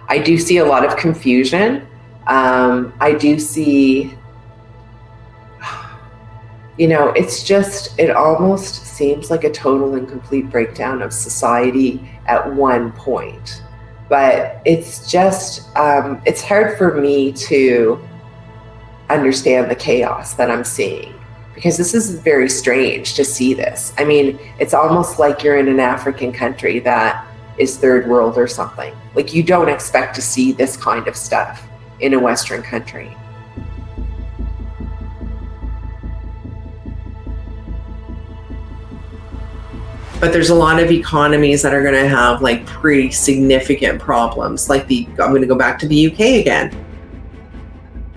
I do see a lot of confusion. I do see, it almost seems like a total and complete breakdown of society at one point. But it's just, it's hard for me to understand the chaos that I'm seeing, because this is very strange to see this. I mean, it's almost like you're in an African country that is third world or something. Like, you don't expect to see this kind of stuff in a Western country. But there's a lot of economies that are going to have like pretty significant problems. Like I'm going to go back to the UK again.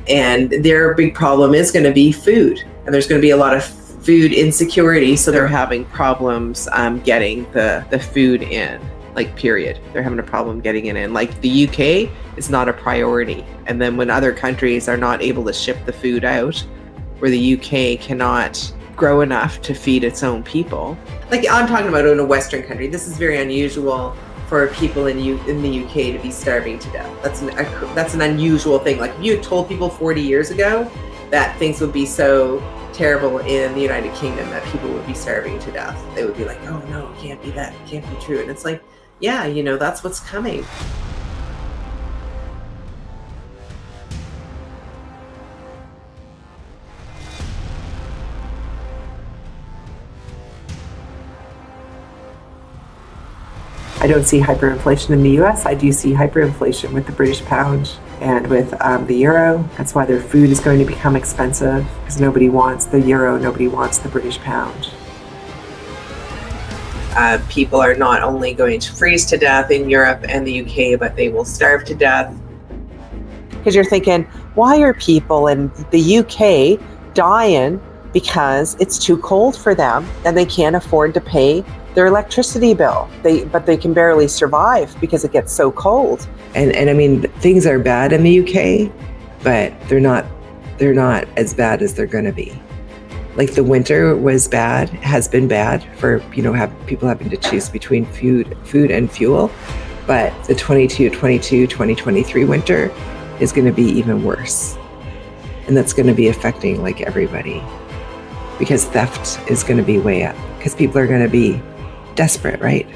And their big problem is going to be food. And there's going to be a lot of food insecurity. So they're having problems getting the food in, like, period. They're having a problem getting it in. Like, the UK is not a priority. And then when other countries are not able to ship the food out, where the UK cannot grow enough to feed its own people. Like, I'm talking about in a Western country, this is very unusual for people in the UK to be starving to death. That's an unusual thing. Like, if you had told people 40 years ago that things would be so terrible in the United Kingdom that people would be starving to death, they would be like, oh no, it can't be that, it can't be true. And it's like, yeah, that's what's coming. I don't see hyperinflation in the US. I do see hyperinflation with the British pound and with the euro. That's why their food is going to become expensive, because nobody wants the euro, nobody wants the British pound. People are not only going to freeze to death in Europe and the UK, but they will starve to death. Because you're thinking, why are people in the UK dying? Because it's too cold for them and they can't afford to pay their electricity bill. But they can barely survive because it gets so cold. And I mean, things are bad in the UK, but they're not as bad as they're going to be. Like, the winter was bad, has been bad for, people having to choose between food and fuel. But the 2023 winter is going to be even worse. And that's going to be affecting like everybody, because theft is going to be way up, because people are going to be desperate, right?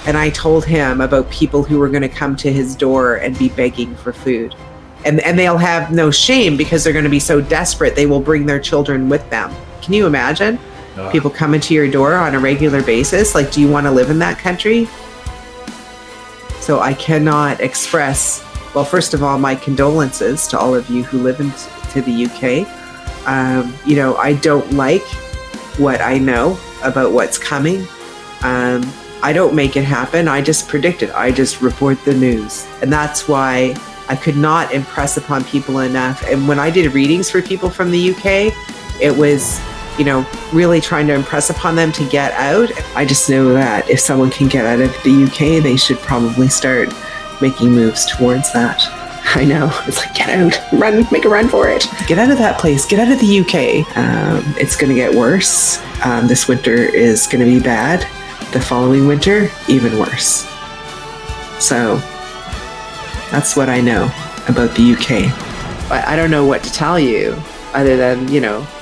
And I told him about people who were going to come to his door and be begging for food. And they'll have no shame, because they're going to be so desperate, they will bring their children with them. Can you imagine? People coming to your door on a regular basis? Like, do you want to live in that country? So I cannot express, well, first of all, my condolences to all of you who live to the UK. I don't like what I know about what's coming. I don't make it happen. I just predict it. I just report the news. And that's why I could not impress upon people enough. And when I did readings for people from the UK, it was, really trying to impress upon them to get out. I just know that if someone can get out of the UK, they should probably start making moves towards that. I know, it's like, get out, run, make a run for it. Get out of that place, get out of the UK. It's gonna get worse. This winter is gonna be bad. The following winter, even worse. So that's what I know about the UK. But I don't know what to tell you other than,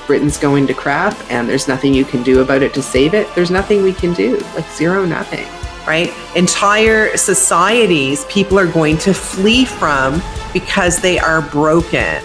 Britain's going to crap and there's nothing you can do about it to save it. There's nothing we can do, like zero, nothing, right? Entire societies people are going to flee from because they are broken.